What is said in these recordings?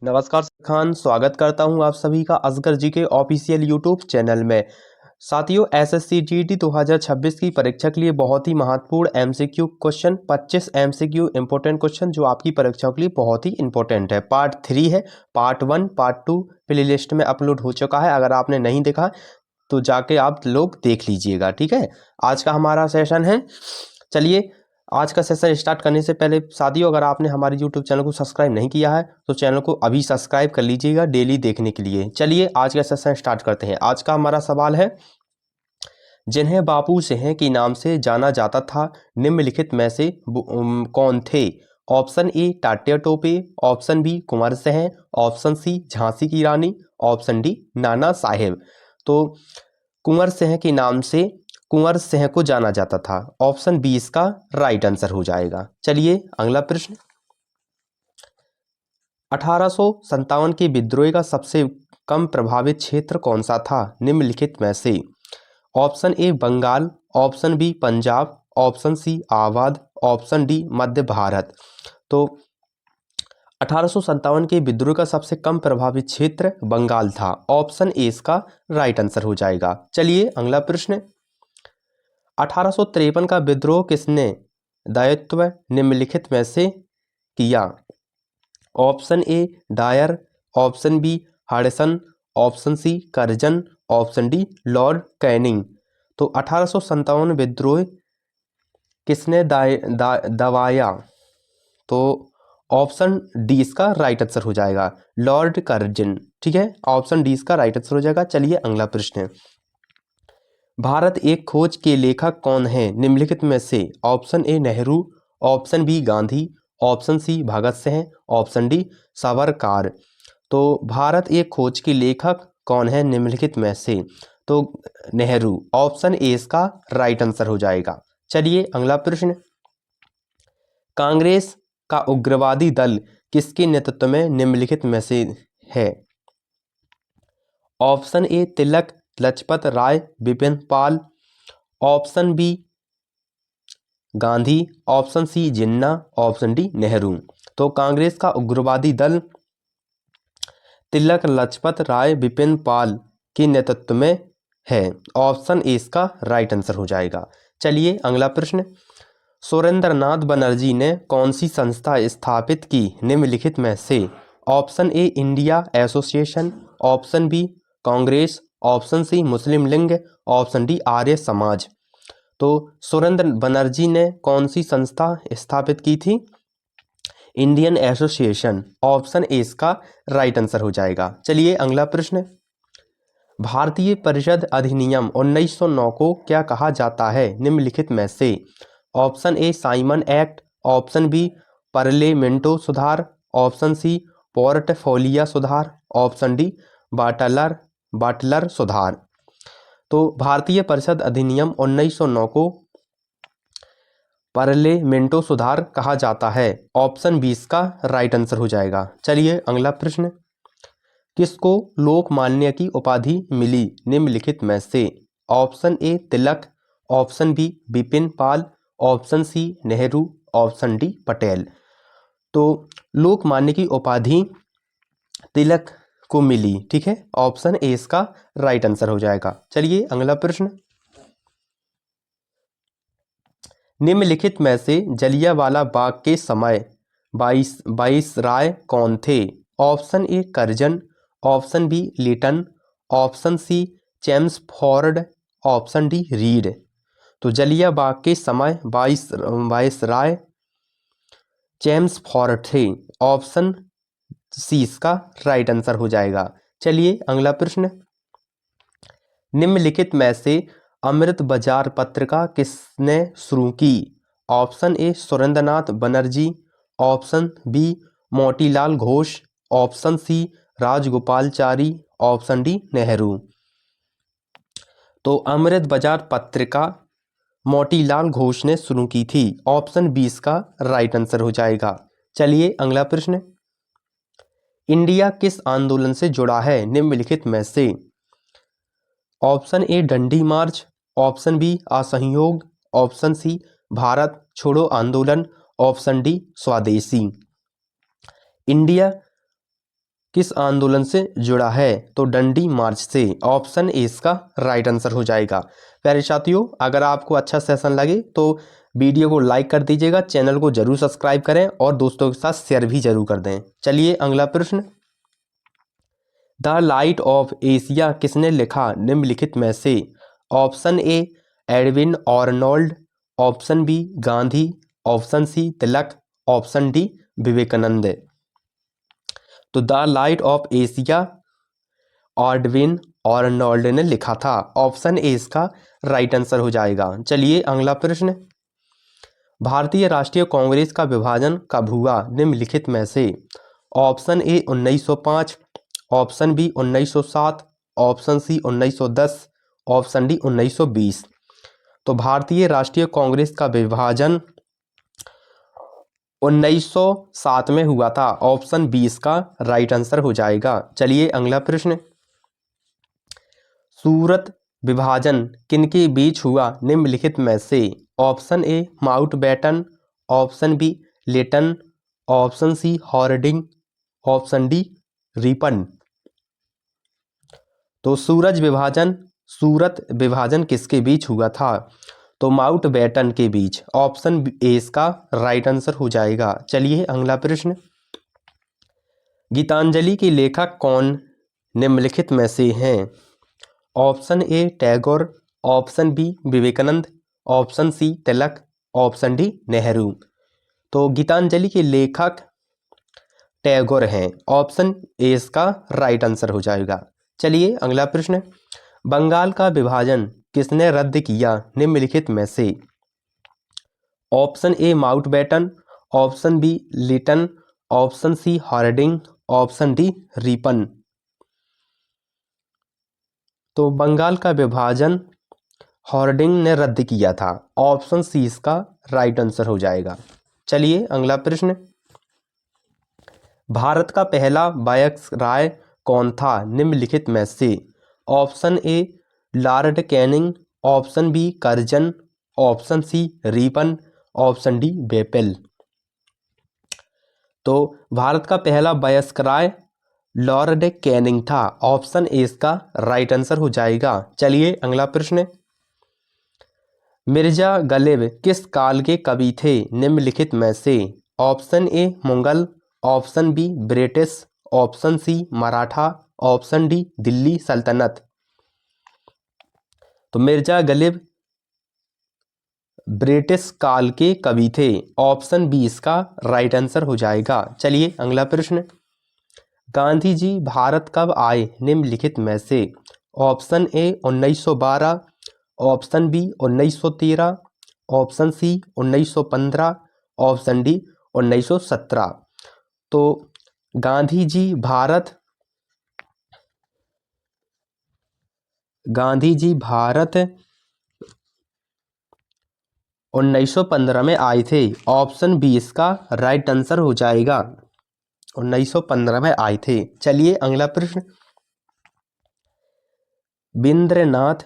नमस्कार खान, स्वागत करता हूं आप सभी का असगर जी के ऑफिशियल यूट्यूब चैनल में। साथियों, एसएससी जीडी 2026 की परीक्षा के लिए बहुत ही महत्वपूर्ण MCQ question 25 MCQ important question जो आपकी परीक्षाओं के लिए बहुत ही इंपॉर्टेंट है। पार्ट 3 है, पार्ट 1 पार्ट 2 प्ले लिस्ट में अपलोड हो चुका है। अगर आपने नहीं देखा तो जाके आप लोग देख लीजिएगा, ठीक है। आज का हमारा सेशन है। चलिए, आज का सेशन स्टार्ट करने से पहले साथियों, अगर आपने हमारे यूट्यूब चैनल को सब्सक्राइब नहीं किया है तो चैनल को अभी सब्सक्राइब कर लीजिएगा डेली देखने के लिए। चलिए आज का सेशन स्टार्ट करते हैं। आज का हमारा सवाल है, जिन्हें बापू सिंह के नाम से जाना जाता था निम्नलिखित में से कौन थे? Option A Tatya Tope, option B Kunwar Singh, option C Jhansi की रानी, ऑप्शन डी नाना साहेब। तो कुंवर सिंह के नाम से कुंवर सिंह को जाना जाता था। ऑप्शन बी इसका राइट आंसर हो जाएगा। चलिए अगला प्रश्न, 1857 के विद्रोह का सबसे कम प्रभावित क्षेत्र कौन सा था निम्नलिखित में से? Option A Bengal, option B Punjab, option C Awadh, option D Madhya Bharat. तो 1857 के विद्रोह का सबसे कम प्रभावित क्षेत्र बंगाल था। ऑप्शन ए इसका राइट आंसर हो जाएगा। चलिए अगला प्रश्न, 1853 का विद्रोह किसने दायित्व निम्नलिखित में से किया? Option A Dyer, option B Hudson, option C Curzon, option D Lord Canning. तो 1857 विद्रोह किसने दबाया? तो ऑप्शन डी इसका राइट आंसर हो जाएगा, लॉर्ड कर्जन। ठीक है, ऑप्शन डी इसका राइट आंसर हो जाएगा। चलिए अगला प्रश्न, भारत एक खोज के लेखक कौन है निम्नलिखित में से? Option A Nehru, option B Gandhi, option C Bhagat Singh, option D Savarkar. तो भारत एक खोज के लेखक कौन है निम्नलिखित में से? तो नेहरू, ऑप्शन ए इसका राइट आंसर हो जाएगा। चलिए अगला प्रश्न, कांग्रेस का उग्रवादी दल किसके नेतृत्व में निम्नलिखित में से है? Option A Tilak Lajpat Rai Bipin Pal, option B Gandhi, option C Jinnah, option D Nehru. तो कांग्रेस का उग्रवादी दल तिलक लजपत राय बिपिन पाल के नेतृत्व में है। ऑप्शन ए इसका राइट आंसर हो जाएगा। चलिए अगला प्रश्न, सुरेंद्रनाथ बनर्जी ने कौन सी संस्था स्थापित की निम्नलिखित में से? Option A India association, option B Congress, option C Muslim League, option D Arya Samaj. तो सुरेंद्र बनर्जी ने कौन सी संस्था स्थापित की थी? Indian association. ऑप्शन ए इसका राइट आंसर हो जाएगा। चलिए अगला प्रश्न, भारतीय परिषद अधिनियम 1909 को क्या कहा जाता है निम्नलिखित में से? Option A Simon act, option B पार्लियामेंटो सुधार, ऑप्शन सी पोर्टफोलियो सुधार, ऑप्शन डी बाटलर सुधार। तो भारतीय परिषद अधिनियम 1909 को पार्लियामेंटो सुधार कहा जाता है। ऑप्शन बी इसका राइट आंसर हो जाएगा। चलिए अगला प्रश्न, किसको लोकमान्य की उपाधि मिली निम्नलिखित में से? Option A Tilak, option B Bipin Pal, option C Nehru, option D Patel. तो लोकमान्य की उपाधि तिलक को मिली। ठीक है, ऑप्शन ए इसका राइट आंसर हो जाएगा। चलिए अगला प्रश्न, निम्नलिखित में से जलियांवाला बाग के समय वाइसराय कौन थे? Option A Curzon, option B Lytton, option C Chelmsford, option D Reed. तो जलिया बाग के समय वाइसराय चेम्सफोर्ड थे। ऑप्शन सी इसका राइट आंसर हो जाएगा। चलिए अगला प्रश्न, निम्नलिखित में से अमृत बाजार पत्रिका किसने शुरू की? Option A Surendranath Banerjee, option B Motilal Ghosh, option C Rajagopalachari, option D Nehru. तो अमृत बाजार पत्रिका मोतीलाल घोष ने शुरू की थी। ऑप्शन बी इसका राइट आंसर हो जाएगा। चलिए अगला प्रश्न, इंडिया किस आंदोलन से जुड़ा है निम्नलिखित में से? ऑप्शन ए डंडी मार्च, ऑप्शन बी असहयोग, ऑप्शन सी भारत छोड़ो आंदोलन, ऑप्शन डी स्वदेशी। इंडिया किस आंदोलन से जुड़ा है? तो डंडी मार्च से। ऑप्शन ए इसका राइट आंसर हो जाएगा। प्यारे साथियों, अगर आपको अच्छा सेशन लगे तो वीडियो को लाइक कर दीजिएगा, चैनल को जरूर सब्सक्राइब करें और दोस्तों के साथ शेयर भी जरूर कर दें। चलिए अगला प्रश्न। द लाइट ऑफ एशिया किसने लिखा निम्नलिखित में से? Option A Edwin Arnold, option B Gandhi, option C Tilak, option D Vivekananda. तो the light of Asia Edwin Arnold ने लिखा था। ऑप्शन ए इसका राइट आंसर हो जाएगा। चलिए अगला प्रश्न। भारतीय राष्ट्रीय कांग्रेस का विभाजन कब हुआ निम्नलिखित में से? Option A 1905, option B 1907, option C 1910, option D 1920। तो भारतीय राष्ट्रीय कांग्रेस का विभाजन 1907 में हुआ था। ऑप्शन बी इसका राइट आंसर हो जाएगा। चलिए अगला प्रश्न। सूरत विभाजन किनके बीच हुआ निम्नलिखित में से? Option A Mountbatten, option B Lytton, option C Hardinge, option D Ripon. तो सूरत विभाजन किसके बीच हुआ था? तो माउंटबेटन के बीच। ऑप्शन ए इसका राइट आंसर हो जाएगा। चलिए अगला प्रश्न। गीतांजलि के लेखक कौन निम्नलिखित में से हैं? Option A Tagore, option B Vivekananda, option C Tilak, option D Nehru. तो गीतांजलि के लेखक टैगोर हैं। ऑप्शन ए इसका राइट आंसर हो जाएगा। चलिए अगला प्रश्न। बंगाल का विभाजन किसने रद्द किया निम्नलिखित में से? Option A Mountbatten, option B Lytton, option C Hardinge, option D Ripon. तो बंगाल का विभाजन हार्डिंग ने रद्द किया था। ऑप्शन सी इसका राइट आंसर हो जाएगा। चलिए अगला प्रश्न। भारत का पहला वायसराय कौन था निम्नलिखित में से? Option A Lord Canning, option B Curzon, option C Ripon, option D बेपेल। तो भारत का पहला वायसराय लॉर्ड कैनिंग था। ऑप्शन ए इसका राइट आंसर हो जाएगा। चलिए अगला प्रश्न। मिर्जा गालिब किस काल के कवि थे निम्नलिखित में से? Option A Mughal, option B British, option C Maratha, option D Delhi सल्तनत। तो मिर्जा गालिब ब्रिटिश काल के कवि थे। ऑप्शन बी इसका राइट आंसर हो जाएगा। चलिए अगला प्रश्न। गांधी जी भारत कब आए निम्नलिखित में से? Option A 1912, option B 1913, option C 1915, option D 1917। तो गांधी जी भारत 1915 में आए थे। ऑप्शन बी इसका राइट आंसर हो जाएगा। 1915 में आए थे। चलिए अगला प्रश्न। रवींद्रनाथ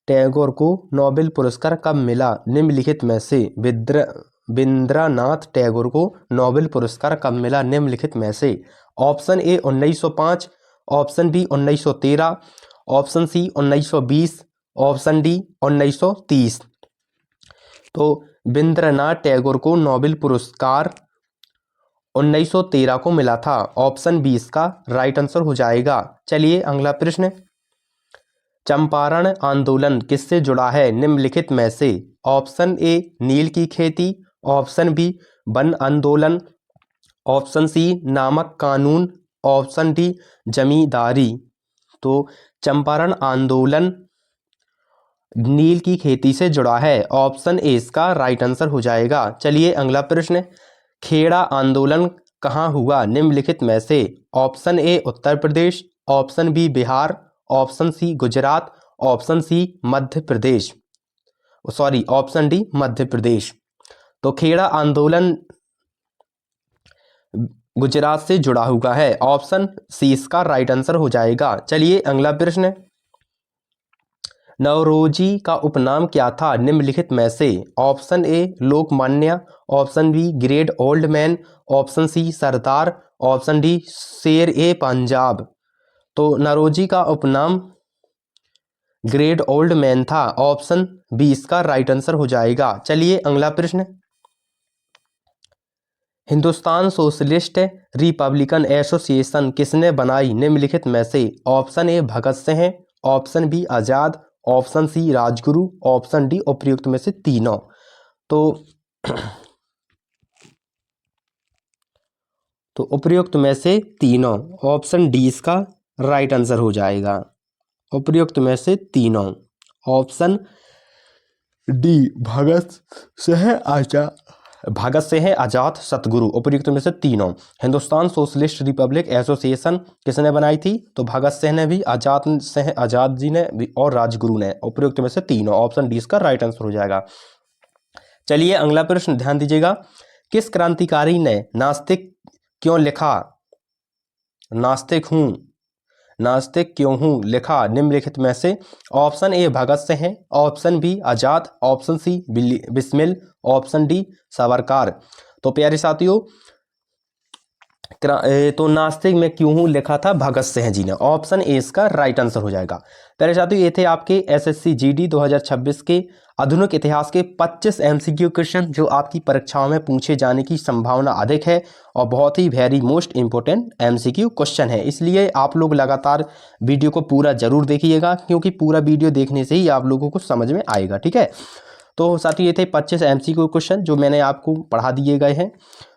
टैगोर को नोबेल पुरस्कार कब मिला निम्नलिखित में से? रवींद्रनाथ टैगोर को नोबेल पुरस्कार कब मिला निम्नलिखित में से? Option A 1905, option B 1913, option C 1920, option D 1930। तो रवींद्रनाथ टैगोर को नोबेल पुरस्कार 1913 को मिला था। ऑप्शन बी इसका राइट आंसर हो जाएगा। चलिए अगला प्रश्न। चंपारण आंदोलन किससे जुड़ा है निम्नलिखित में से? ऑप्शन ए नील की खेती, ऑप्शन बी वन आंदोलन, ऑप्शन सी नामक कानून, ऑप्शन डी जमींदारी। तो चंपारण आंदोलन नील की खेती से जुड़ा है। ऑप्शन ए इसका राइट आंसर हो जाएगा। चलिए अगला प्रश्न। खेड़ा आंदोलन कहाँ हुआ निम्नलिखित में से? Option A Uttar Pradesh, option B Bihar, option C Gujarat, option C Madhya Pradesh, option D Madhya Pradesh. तो खेड़ा आंदोलन गुजरात से जुड़ा हुआ है। ऑप्शन सी इसका राइट आंसर हो जाएगा। चलिए अगला प्रश्न। नौरोजी का उपनाम क्या था निम्नलिखित में से? Option A Lokmanya, option B great old man, option C Sardar, option D Sher e Punjab. तो नरोजी का उपनाम ग्रेट ओल्ड मैन था। ऑप्शन बी इसका राइट आंसर हो जाएगा। चलिए अगला प्रश्न, हिंदुस्तान सोशलिस्ट रिपब्लिकन एसोसिएशन किसने बनाई निम्नलिखित में से? Option A Bhagat Singh, option B Azad, option C Rajguru, option D उपयुक्त में से तीनों। तो उपयुक्त में से तीनों, ऑप्शन डी इसका राइट आंसर हो जाएगा। उपयुक्त में से तीनों, ऑप्शन डी भगत सिंह आजाद सतगुरु, उपयुक्त में से तीनों। हिंदुस्तान सोशलिस्ट रिपब्लिक एसोसिएशन किसने बनाई थी? तो भगत सिंह ने भी, आजाद जी ने भी और राजगुरु ने। उपयुक्त में से तीनों, ऑप्शन डी इसका राइट आंसर हो जाएगा। चलिए अगला प्रश्न ध्यान दीजिएगा, किस क्रांतिकारी ने नास्तिक क्यों लिखा, नास्तिक क्यों हूं लिखा निम्नलिखित में से? Option A Bhagat Singh, option B Azad, option C Bismil, option D Savarkar. तो प्यारे साथियों, तो नास्तिक में क्यों हूं लिखा था भगत सिंह जी ने। ऑप्शन ए इसका राइट आंसर हो जाएगा। प्यारे साथियों, ये थे आपके एसएससी जीडी 2026 के आधुनिक इतिहास के 25 एमसीक्यू क्वेश्चन जो आपकी परीक्षाओं में पूछे जाने की संभावना अधिक है और बहुत ही very most important MCQ question है। इसलिए आप लोग लगातार वीडियो को पूरा जरूर देखिएगा, क्योंकि पूरा वीडियो देखने से ही आप लोगों को समझ में आएगा। ठीक है, तो साथियों ये थे 25 एमसीक्यू क्वेश्चन जो मैंने आपको पढ़ा दिए गए हैं।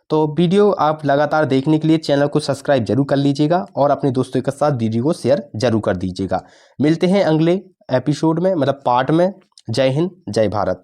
तो वीडियो आप लगातार देखने के लिए चैनल को सब्सक्राइब जरूर कर लीजिएगा और अपने दोस्तों के साथ वीडियो को शेयर जरूर कर दीजिएगा। मिलते हैं अगले एपिसोड में, मतलब पार्ट में। जय हिंद, जय भारत।